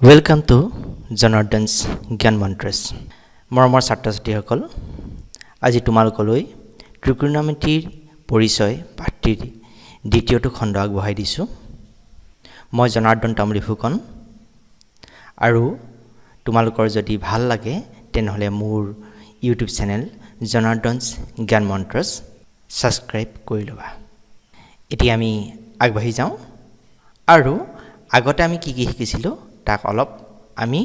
Welcome to Janardhan's Gyan Mantras. মৰমৰ ছাত্ৰ-ছাত্ৰীসকল, আজি তোমালোকলৈ ত্ৰিকোণমিতিৰ পৰিচয় পাঠটিৰ দ্বিতীয়টো খণ্ড আগবঢ়াই দিছোঁ। মই জনাৰ্দন তামুলী ফুকন, আৰু তোমালোকৰ যদি ভাল লাগে তেনেহ'লে মোৰ ইউটিউব চেনেল জনাৰ্দনছ জ্ঞান মন্ত্ৰছ ছাবস্ক্ৰাইব কৰি ল'বা। এতিয়া আমি আগবাঢ়ি যাওঁ, আৰু আগতে আমি কি শিকিছিলোঁ তাক অলপ আমি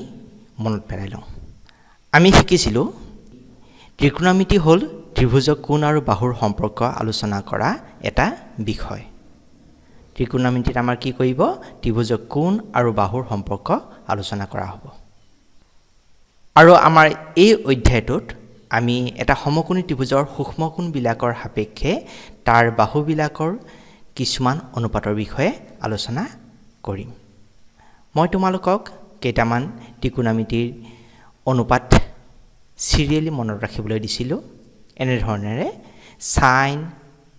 মনত পেলাই লওঁ। আমি শিকিছিলোঁ ত্ৰিকোণমিতি হ'ল ত্ৰিভুজৰ কোণ আৰু বাহুৰ সম্পৰ্ক আলোচনা কৰা এটা বিষয়। ত্ৰিকোণমিতিত আমাৰ কি কৰিব? ত্ৰিভুজৰ কোণ আৰু বাহুৰ সম্পৰ্ক আলোচনা কৰা হ'ব। আৰু আমাৰ এই অধ্যায়টোত আমি এটা সমকোণী ত্ৰিভুজৰ সূক্ষ্ম কোণবিলাকৰ সাপেক্ষে তাৰ বাহুবিলাকৰ কিছুমান অনুপাতৰ বিষয়ে আলোচনা কৰিম। মই তোমালোকক কেইটামান ত্ৰিকোণমিতিৰ অনুপাত চিৰিয়েলি মনত ৰাখিবলৈ দিছিলোঁ। এনেধৰণেৰে সাইন,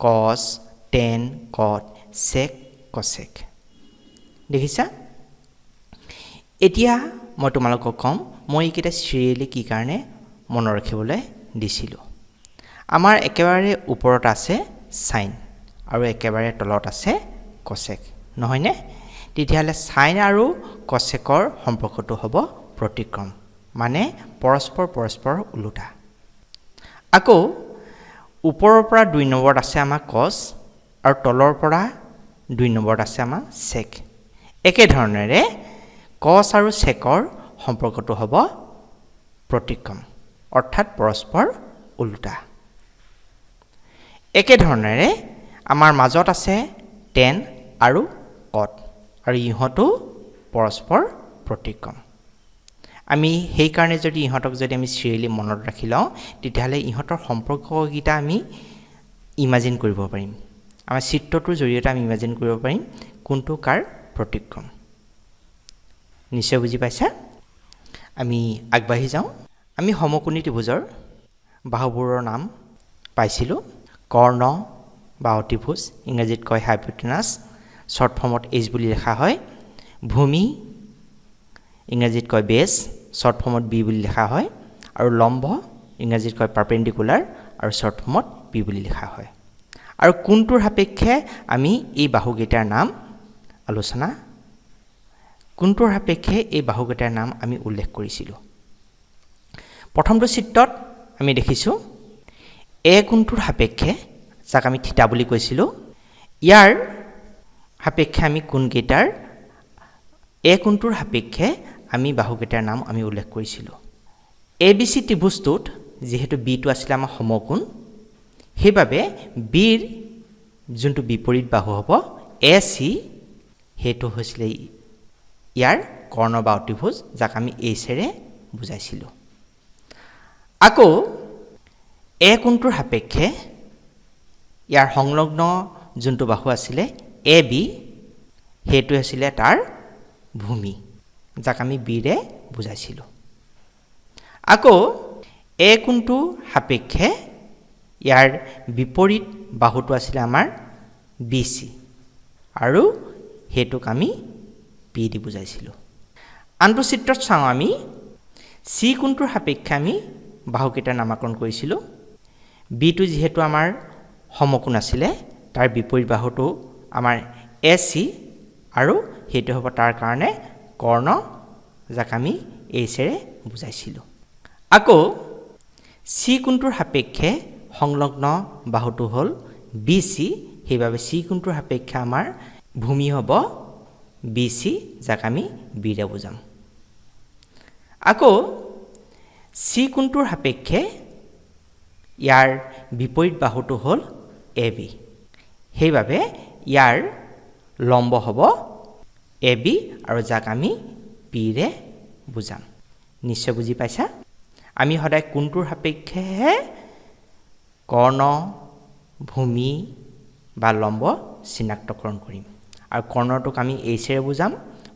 কছ, টেন, কট, চেক, কচেক। দেখিছা? এতিয়া মই তোমালোকক ক'ম মই এইকেইটা চিৰিয়েলি কি কাৰণে মনত ৰাখিবলৈ দিছিলোঁ। আমাৰ একেবাৰে ওপৰত আছে সাইন আৰু একেবাৰে তলত আছে কচেক, নহয়নে? তেতিয়াহ'লে সাইন আৰু কচেকৰ সম্পৰ্কটো হ'ব প্ৰতিক্ৰম, মানে পৰস্পৰ ওলোটা। আকৌ ওপৰৰ পৰা 2 নম্বৰত আছে আমাৰ কছ, আৰু তলৰ পৰা 2 নম্বৰত আছে আমাৰ চেক। একেধৰণেৰে কছ আৰু চেকৰ সম্পৰ্কটো হ'ব প্ৰতিক্ৰম, অৰ্থাৎ পৰস্পৰ ওলোটা। একেধৰণেৰে আমাৰ মাজত আছে টেন আৰু কট, আৰু ইহঁতো পৰস্পৰ প্ৰতিক্ৰম। আমি সেইকাৰণে যদি ইহঁতক আমি চিৰিয়েলি মনত ৰাখি লওঁ, তেতিয়াহ'লে ইহঁতৰ সম্পৰ্ককেইটা আমি ইমাজিন কৰিব পাৰিম। আমাৰ চিত্ৰটোৰ জৰিয়তে আমি ইমাজিন কৰিব পাৰিম কোনটো কাৰ প্ৰতিক্ৰম। নিশ্চয় বুজি পাইছা? আমি আগবাঢ়ি যাওঁ। আমি সমকোণী ত্ৰিভুজৰ বাহুবোৰৰ নাম পাইছিলোঁ। কৰ্ণ বা অতিভুজ, ইংৰাজীত কয় হাইপ'টেনাছ, শ্বৰ্ট ফৰ্মত এইচ বুলি লিখা হয়। ভূমি, ইংৰাজীত কয় বেছ, শ্বৰ্ট ফৰ্মত বি বুলি লিখা হয়। আৰু লম্ব, ইংৰাজীত কয় পাৰ্পেণ্ডিকুলাৰ, আৰু শ্বৰ্ট ফৰ্মত পি বুলি লিখা হয়। আৰু কোনটোৰ সাপেক্ষে আমি এই বাহুকেইটাৰ নাম আমি উল্লেখ কৰিছিলোঁ। প্ৰথমটো চিত্ৰত আমি দেখিছোঁ এ কোণটোৰ সাপেক্ষে, যাক আমি থিতা বুলি কৈছিলোঁ, ইয়াৰ সাপেক্ষে আমি কোণকেইটাৰ এ কোণটোৰ সাপেক্ষে আমি বাহুকেইটাৰ নাম আমি উল্লেখ কৰিছিলোঁ। এ বি চি ত্ৰিভুজটোত যিহেতু বিটো আছিলে আমাৰ সমকোণ, সেইবাবে বিৰ যোনটো বিপৰীত বাহু হ'ব এ চি, সেইটো হৈছিলে ইয়াৰ কৰ্ণ বা অতিভুজ, যাক আমি এইচেৰে বুজাইছিলোঁ। আকৌ এ কোণটোৰ সাপেক্ষে ইয়াৰ সংলগ্ন যোনটো বাহু আছিলে এ বি, সেইটো আছিলে তাৰ ভূমি, যাক আমি বিৰে বুজাইছিলোঁ। আকৌ এ কোণটোৰ সাপেক্ষে ইয়াৰ বিপৰীত বাহুটো আছিলে আমাৰ বি চি, আৰু সেইটোক আমি পি দি বুজাইছিলোঁ। আনটো চিত্ৰত চাওঁ, আমি চি কোণটোৰ সাপেক্ষে আমি বাহুকেইটাৰ নামাকৰণ কৰিছিলোঁ। বিটো যিহেতু আমাৰ সমকোণ আছিলে, তাৰ বিপৰীত বাহুটো আমাৰ এ চি, আৰু সেইটো হ'ব তাৰ কাৰণে কৰ্ণ, যাক আমি এইচেৰে বুজাইছিলোঁ। আকৌ চি কোণটোৰ সাপেক্ষে সংলগ্ন বাহুটো হ'ল বি চি, সেইবাবে চি কোণটোৰ সাপেক্ষে আমাৰ ভূমি হ'ব বি চি, যাক আমি বিৰে বুজাম। আকৌ চি কোণটোৰ সাপেক্ষে ইয়াৰ বিপৰীত বাহুটো হ'ল এ বি, সেইবাবে ইয়াৰ লম্ব হ'ব এ বি, আৰু যাক আমি পিৰে বুজাম। নিশ্চয় বুজি পাইছা? আমি সদায় কোণটোৰ সাপেক্ষেহে কৰ্ণ, ভূমি বা লম্ব চিনাক্তকৰণ কৰিম। আৰু কৰ্ণটোক আমি এইচেৰে বুজাম,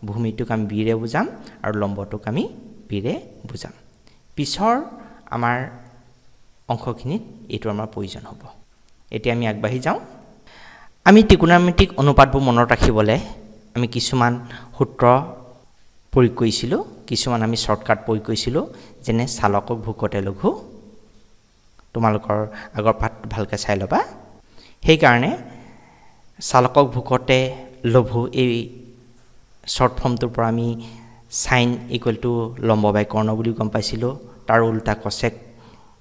ভূমিটোক আমি বিৰে বুজাম, আৰু লম্বটোক আমি পিৰে বুজাম। পিছৰ আমাৰ অংশখিনিত এইটো আমাৰ প্ৰয়োজন হ'ব। এতিয়া আমি আগবাঢ়ি যাওঁ। আমি ত্ৰিকোণমিতিক অনুপাতবোৰ মনত ৰাখিবলৈ আমি কিছুমান সূত্ৰ প্ৰয়োগ কৰিছিলোঁ কিছুমান আমি শ্বৰ্টকাট প্ৰয়োগ কৰিছিলোঁ যেনে চালকক ভোকতে লঘু তোমালোকৰ আগৰ পাঠ ভালকৈ চাই ল'বা সেইকাৰণে চালকক ভোকতে লঘু এই শ্বৰ্ট ফৰ্মটোৰ পৰা আমি সাইন ইকুৱেল টু লম্ব বাই কৰ্ণ বুলি গম পাইছিলোঁ তাৰ উল্টা কচেক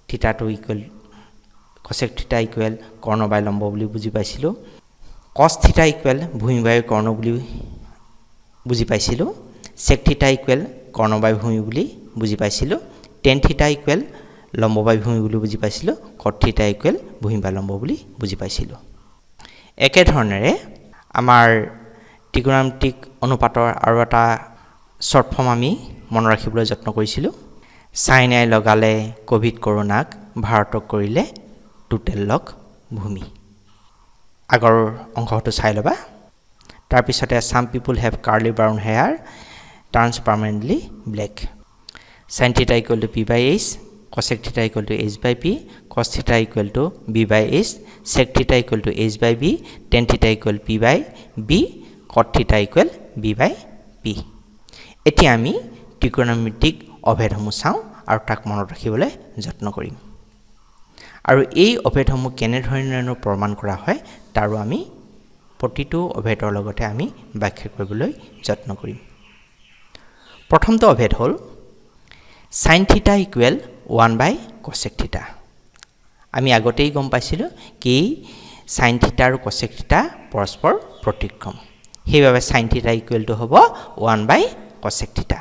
থিতাটো ইকুৱেল কচেক থিতা ইকুৱেল কৰ্ণ বাই লম্ব বুলি বুজি পাইছিলোঁ কস থিতা ইকুৱেল ভূমি বাই কৰ্ণ বুলি বুজি পাইছিলোঁ চেক থিতা ইকুৱেল কৰ্ণ বাই ভূমি বুলি বুজি পাইছিলোঁ টেন থিতা ইকুৱেল লম্ব বাই ভূমি বুলি বুজি পাইছিলোঁ কট থিতা ইকুৱেল ভূমি বাই লম্ব বুলি বুজি পাইছিলোঁ একেধৰণেৰে আমাৰ ত্ৰিকোণমিতিক অনুপাতৰ আৰু এটা শ্বৰ্ট ফৰ্ম আমি মনত ৰাখিবলৈ যত্ন কৰিছিলোঁ চাইনাই লগালে কোভিড কৰোনাক ভাৰতক কৰিলে টোটেল লগ ভূমি আগৰ অংশটো চাই ল'বা তাৰপিছতে some people have curly brown hair turns permanently black sine theta equal to p by h cosec theta equal to h by p cos theta equal to b by h sec theta equal to h by b tan theta equal p by b cot theta equal b by p এতিয়া আমি ত্ৰিকোণমিতিক অভেদসমূহ চাওঁ আৰু তাক মনত ৰাখিবলৈ যত্ন কৰিম আৰু এই অভেদসমূহ কেনে ধৰণে প্ৰমাণ কৰা হয় তাৰো আমি প্ৰতিটো অভেদৰ লগতে আমি ব্যাখ্যা কৰিবলৈ যত্ন কৰিম প্ৰথমটো অভেদ হ'ল sin theta equal 1 by cosec theta আমি আগতেই গম পাইছিলোঁ কি sin theta আৰু cosec theta পৰস্পৰ প্ৰতিক্ৰম সেইবাবে sin theta equal to হ'ব 1 by cosec theta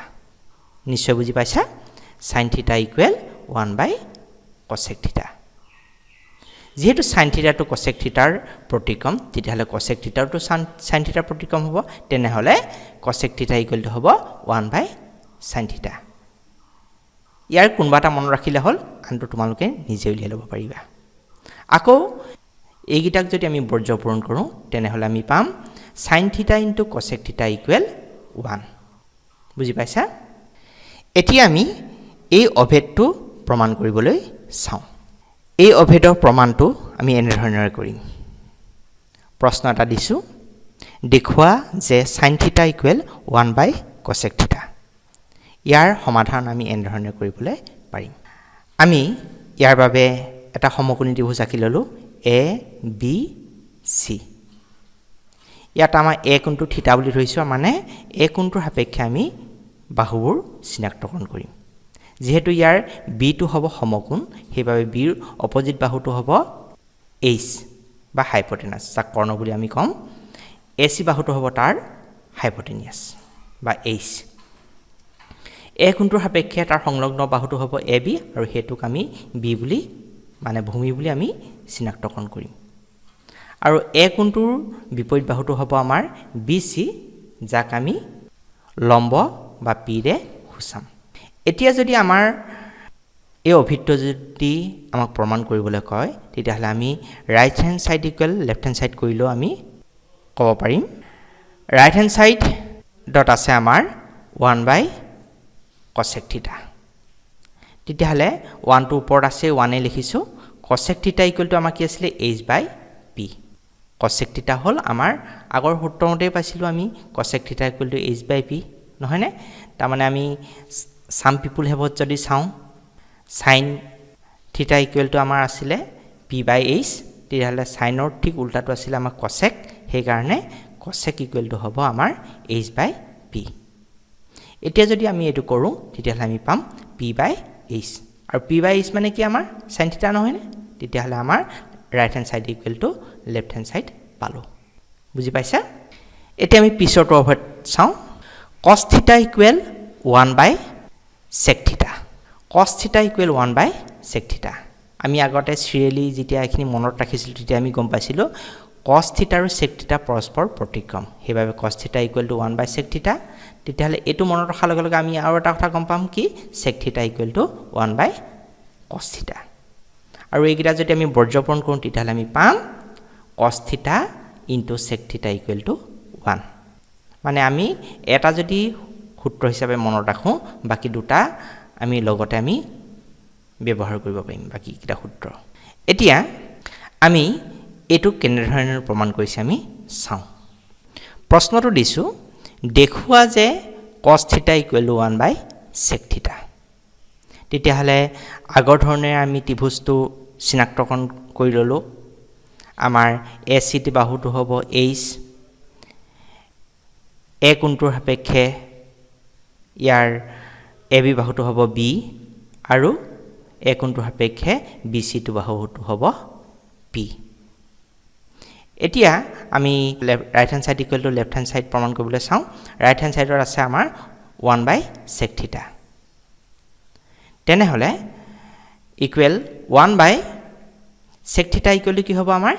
নিশ্চয় বুজি পাইছা sin theta equal 1 by cosec theta যেহেতু sin theta to cosec theta ৰ প্ৰতিক্ৰম তেতিয়াহ'লে cosec theta to sin theta প্ৰতিক্ৰম হ'ব তেনেহ'লে cosec theta equal to হ'ব 1 by sin theta ইয়াৰ কোনবা এটা মনত ৰাখিলে হ'ল আনটো তোমালোকে নিজে উলিয়াই ল'ব পাৰিবা আকৌ এইগিটাক যদি আমি বৰ্জ্য পূৰণ কৰোঁ তেনেহ'লে আমি পাম sin theta into cosec theta equal 1 বুজি পাইছা এতিয়া আমি এই অভেদটো প্ৰমাণ কৰিবলৈ চাওঁ এই অভেদৰ প্ৰমাণটো আমি এনে ধৰণেৰে কৰিম প্ৰশ্ন এটা দিছো দেখুৱা যে sin theta equal 1 by cosec theta ইয়াৰ সমাধান আমি এনে ধৰণে কৰিবলৈ পাৰিম আমি ইয়াৰ বাবে এটা সমকোণী ত্ৰিভুজ আঁকি ললো a b c ইয়াত আমাৰ a কোণটো থিতা বুলি ধৰিছো মানে a কোণটোৰ সাপেক্ষে আমি বাহুবোৰ চিনাক্তকৰণ কৰিম যেহেতু ইয়াৰ b টো হ'ব সমকোণ সেইবাবে b ৰ অপজিট বাহুটো হ'ব h বা হাইপোটেনাস যাক কৰ্ণ বুলি আমি কম ac বাহুটো হ'ব তাৰ হাইপোটেনিয়াস বা h a কোণটোৰ সাপেক্ষে তাৰ সংলগ্ন বাহুটো হ'ব ab আৰু হেতুক আমি b বুলি মানে ভূমি বুলি আমি চিনাক্তকৰণ কৰিম আৰু a কোণটোৰ বিপৰীত বাহুটো হ'ব আমাৰ bc যাক আমি লম্ব বা p ৰে সূচাম এতিয়া যদি আমাৰ এই অভিন্ন যদি আমাক প্ৰমাণ কৰিবলৈ কয় তেতিয়াহ'লে আমি right hand side equal left hand side কৰিলেও আমি ক'ব পাৰিম ৰাইট হ্যান্ড সাইড ডট আছে আমাৰ 1 by cosec theta তেতিয়াহ'লে 1 টো ওপৰত আছে 1 এ লিখিছো cosec theta ইকুৱেল টু আমাৰ কি আছিল h by p cosec theta হ'ল আমাৰ আগৰ সূত্ৰমতে পাইছিলো আমি cosec theta equal to h by p নহয় নে তাৰ মানে আমি সাম পিপল হেভত যদি চাওঁ sin theta ইকুৱেল টু আমাৰ আছিল p by h তেতিয়াহ'লে সাইনৰ ঠিক উল্টাটো আছিল আমাৰ cosec সেই কাৰণে cosec ইকুৱেল টু হ'ব আমাৰ h by p এতিয়া যদি আমি এটো কৰো তেতিয়াহ'লে আমি পাম p by h আৰু p by h মানে কি আমাৰ sin theta নহয় নে তেতিয়াহ'লে আমাৰ right hand side equal to left hand side পালো বুজি পাইছা এতিয়া আমি পিছৰটো অভেদ চাওঁ cos theta equal 1 by sec theta cos theta equal 1 by sec theta আমি আগতে সিৰিয়েলি যেতিয়া এখিনি মনত ৰাখিছিল তেতিয়া আমি গম পাইছিলো cos theta আৰু sec theta পৰস্পৰ প্ৰতিক্ৰম সেইবাবে cos theta equal to 1 by sec theta তেতিয়াহ'লে এটো মনত ৰখাৰ লগে লগে আমি আৰু এটা কথা গম পাম কি sec theta equal to 1 by cos theta আৰু এইগিটা যদি আমি বৰ্জ্যপূৰণ কৰোঁ তেতিয়াহ'লে আমি পাম cos theta into sec theta equal to 1 মানে আমি এটা যদি সূত্ৰ হিচাপে মনত ৰাখো বাকি দুটা আমি লগতে আমি ব্যৱহাৰ কৰিব পাৰিম বাকি কিটা সূত্ৰ এতিয়া আমি এটো কেনে ধৰণে প্ৰমাণ কৰিছে আমি চাওঁ প্ৰশ্নটো দিছো দেখুৱা যে cos theta equal to 1 by sec theta তেতিয়াহলে আগৰ ধৰণে আমি ত্ৰিভুজটো চিনাক্তকৰণ কৰি ললো আমাৰ AC বাহুটো হ'ব H A কোণটোৰ সাপেক্ষে ইয়াৰ AB বাহুটো হ'ব B আৰু A কোণটোৰ সাপেক্ষে BC বাহুটো হ'ব P এতিয়া আমি right hand side equal to left hand side প্ৰমাণ কৰিবলৈ চাও ৰাইট হ্যান্ড সাইডৰ আছে আমাৰ 1 by sec theta তেনে হলে equal 1 by sec theta equal to কি হ'ব আমাৰ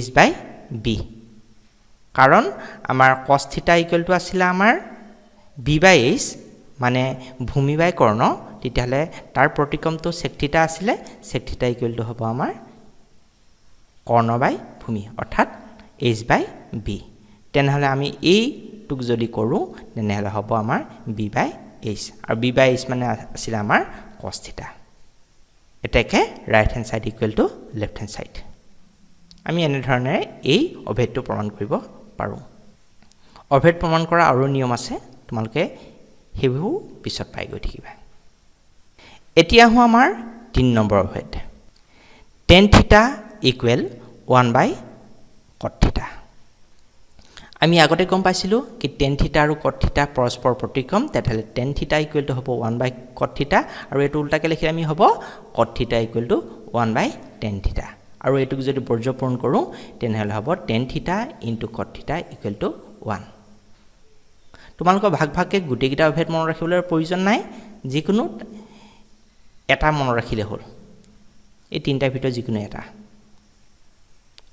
h by b কাৰণ আমাৰ cos theta ইকুৱেল টু আছিল আমাৰ b by h মানে ভূমি বাই কৰ্ণ তেতিয়াহলে তাৰ প্ৰতিক্ৰমটো sec theta আছিল sec theta ইকুৱেল টু হ'ব আমাৰ কৰ্ণ বাই ভূমি অৰ্থাৎ h by b তেনে হলে আমি এই টুক যদি কৰো তেনে হলে হ'ব আমাৰ b by h আৰু b by h মানে আছিল আমাৰ cos theta এটাকে right hand side equal to left hand side আমি এনে ধৰণে এই অভেদটো প্ৰমাণ কৰিব পাৰো অভেদ প্ৰমাণ কৰা আৰু নিয়ম আছে তোমালোকে হেবু পিছত পাই গৈ থাকিবা এতিয়া হো আমাৰ 3 নম্বৰ অভেদ tan theta equal 1 by cot theta আমি আগতে গম পাইছিলো কি tan theta আৰু cot theta পৰস্পৰ প্ৰতিক্ৰম তেতিয়াহলে tan theta equal to হ'ব 1 by cot theta আৰু এটো উল্টাকে লিখি আমি হ'ব cot theta equal to 1 by tan theta আৰু এটুক যদি বৰ্জ্য পূৰণ কৰো তেনে হ'ব tan theta into cot theta equal to 1 তোমালোকৰ ভাগ ভাগকে গুটি গিটা অভেদ মনত ৰাখিবলৈ প্ৰয়োজন নাই যিকোনো এটা মনত ৰাখিলে হ'ল এই তিনটা ভিতৰ যিকোনো এটা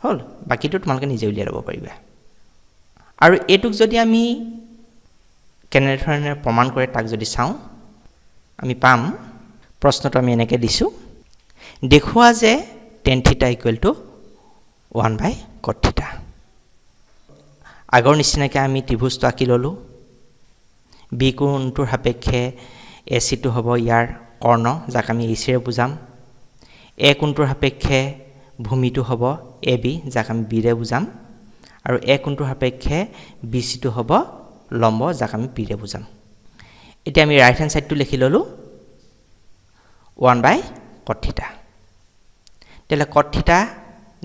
হ'ল বাকিটো তোমালোকে নিজে উলিয়াই ল'ব পাৰিবা আৰু এটুক যদি আমি কেনে ধৰণে প্ৰমাণ কৰে তাক যদি চাও আমি পাম প্ৰশ্নটো আমি এনেকৈ দিছো দেখুৱা যে tan theta equal to 1 by cot theta আগৰ নিচিনাকৈ আমি ত্ৰিভুজটো আঁকি ললো b কোণটোৰ সাপেক্ষে AC টো হ'ব ইয়াৰ কৰ্ণ যাক আমি AC ৰে বুজাম A কোণটোৰ সাপেক্ষে ভূমিটো হ'ব AB যাক আমি B ৰে বুজাম আৰু A কোণটোৰ সাপেক্ষে BC টো হ'ব লম্ব যাক আমি P ৰে বুজাম এতিয়া আমি ৰাইট হ্যান্ড সাইডটো লিখি ললো 1 by cot theta তেলে cot theta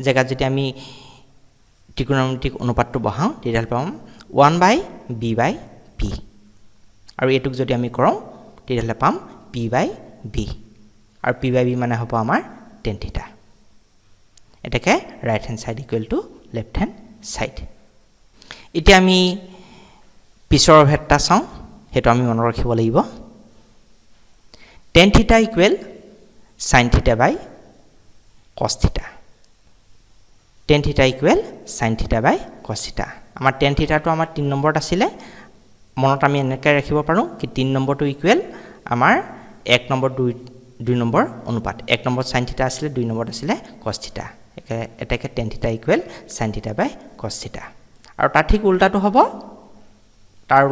জায়গা যদি আমি ত্ৰিকোণমিতিক অনুপাতটো বহাও তেতিয়াহলে পাম 1 by b by p আৰু এটুক যদি আমি কৰম তেতিয়াহলে পাম p by b আৰু p by b মানে হ'ব আমাৰ tan theta এটাকে right hand side equal to left hand side এতিয়া আমি পিছৰ অভেদটা চাও হেতু আমি মনত ৰাখিব লাগিব tan theta equal sin theta by cos theta tan theta equal sin theta by cos theta আমাৰ tan theta টো আমাৰ 3 নম্বৰত আছিল মনত আমি এনেকৈ ৰাখিব পাৰো কি 3 নম্বৰটো ইকুৱেল আমাৰ 1 নম্বৰ 2 নম্বৰ অনুপাত 1 নম্বৰ sin theta আছিল 2 নম্বৰত আছিল cos theta এটাকে tan theta equal sin theta by cos theta আৰু তাৰ ঠিক উল্টাটো হ'ব তাৰ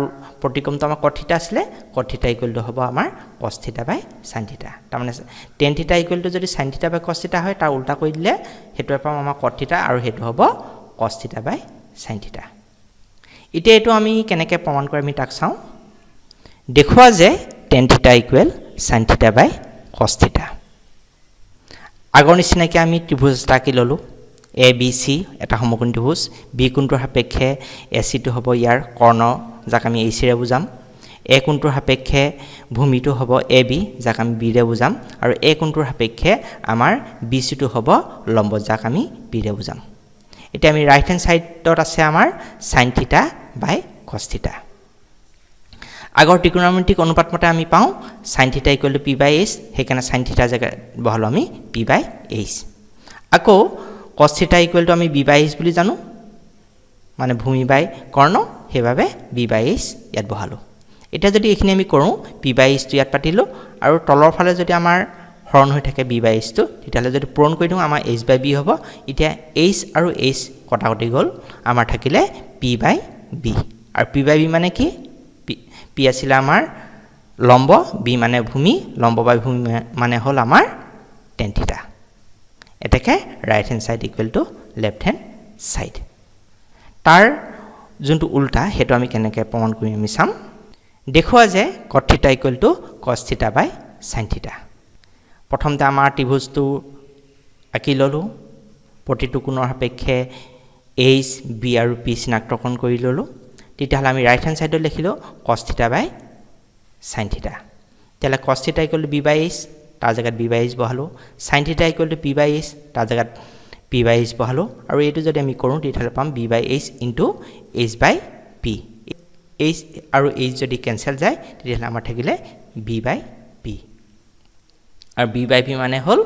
প্ৰতিক্ৰমটো আমাৰ cot theta আছিল cot theta equal to হ'ব আমাৰ cos theta by sin theta তাৰ মানে tan theta equal to যদি sin theta by cos theta হয় তাৰ উল্টা কৰি দিলে হেতু পাম আমাৰ cot theta আৰু হেতু হ'ব cos theta by sin theta এতিয়া এটো আমি কেনেকৈ প্ৰমাণ কৰি আমি তাক চাও দেখুৱা যে tan theta equal sin theta by cos theta আগৰ নিচিনাকৈ আমি ত্ৰিভুজ আঁকি ললো ABC এটা সমকোণী ত্ৰিভুজ B কোণটোৰ সাপেক্ষে AC টো হ'ব ইয়াৰ কৰ্ণ যাক আমি AC ৰে বুজাম A কোণটোৰ সাপেক্ষে ভূমিটো হ'ব AB যাক আমি B ৰে বুজাম আৰু A কোণটোৰ সাপেক্ষে আমাৰ BC টো হ'ব লম্ব যাক আমি B ৰে বুজাম এতিয়া আমি ৰাইট হ্যান্ড সাইডত আছে আমাৰ sin theta by cos theta আগৰ ত্ৰিকোণমিতিক অনুপাত মতে আমি পাও sin theta equal to p by h হেকানে sin theta জায়গা বহালো আমি p by h আকৌ cos theta equal to আমি b by h বুলি জানো মানে ভূমি বাই কৰ্ণ হেভাবে b by h ইয়াত বহালো এটা যদি এখিনি আমি কৰো p by h টো ইয়াত পাতিলো আৰু তলৰ ফালে যদি আমাৰ হৰণ হৈ থাকে b by h টো তেতিয়ালে যদি পূৰণ কৰি দিও আমাৰ h by b হ'ব এতিয়া h আৰু h কটাকটি গল আমাৰ থাকিলে p by b আৰু p by b মানে কি p আছিল আমাৰ লম্ব b মানে ভূমি লম্ব বাই ভূমি মানে হল আমাৰ tan theta এটাকে right hand side equal to left hand side তাৰ যোনটো উল্টা হেতু আমি কেনেকৈ প্ৰমাণ কৰি আমি চাম দেখুৱা যে cot θ = cos θ / sin θ প্ৰথমতে আমাৰ ত্ৰিভুজটো আঁকি ললো প্ৰতিটো কোণৰ সাপেক্ষে h b আৰু p চিনাক্তকৰণ কৰি ললো তেতিয়াহলে আমি ৰাইট হ্যান্ড সাইডত লিখিলো cos θ / sin θ তেলে cos θ = b/h তাৰ জায়গাত b/h বহালো sin θ = p/h তাৰ জায়গাত p/h বহালো আৰু এটো যদি আমি কৰো তেতিয়াহলে পাম b/h * h/p h আৰু h যদি ক্যান্সেল যায় তেতিয়াহলে আমাৰ থাকিলে b/p আৰু b/p মানে হল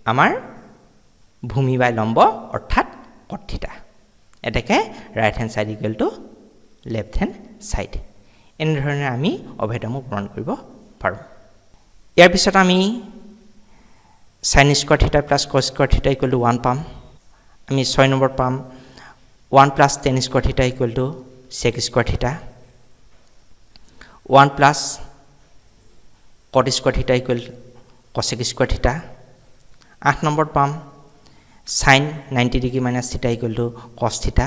আমাৰ ভূমি বাই লম্ব অৰ্থাৎ cot θ এটাকে right hand side equal to left hand side এনে ধৰণে আমি অভেদমু প্ৰমাণ কৰিব পাৰো ইয়াৰ পিছত আমি sin square θ + cos square θ = 1 পাম আমি 6 নম্বৰ পাম 1 + tan square θ = sec square θ 1 + cot square θ = cosec square θ 8 number পাম sin 90 degree minus theta equal to cos theta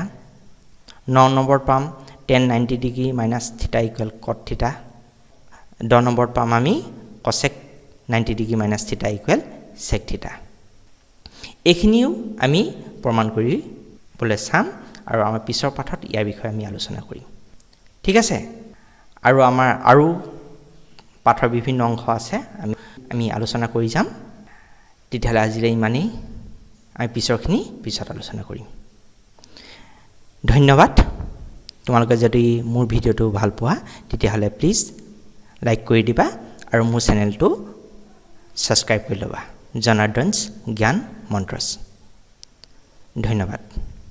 9 number পাম tan 90 degree minus theta equal cot theta 10 number পাম আমি cosec 90 degree minus theta equal sec theta এইখিনিও আমি প্ৰমাণ কৰি বলে চাম আৰু আমাৰ পিছৰ পাঠত ইয়াৰ বিষয়ে আমি আলোচনা কৰিম ঠিক আছে আৰু আমাৰ আৰু পাঠৰ বিভিন্ন অংশ আছে আমি আলোচনা কৰি যাম তেতিয়াহলে আজিলৈ ইমানেই আমি পিছৰখিনি পিছত আলোচনা কৰিম ধন্যবাদ তোমালোকে যদি মোৰ ভিডিওটো ভাল পোৱা তেতিয়াহলে প্লিজ লাইক কৰি দিবা আৰু মোৰ চেনেলটো সাবস্ক্ৰাইব কৰি লবা জনাৰ্দনছ জ্ঞান মন্ত্ৰছ ধন্যবাদ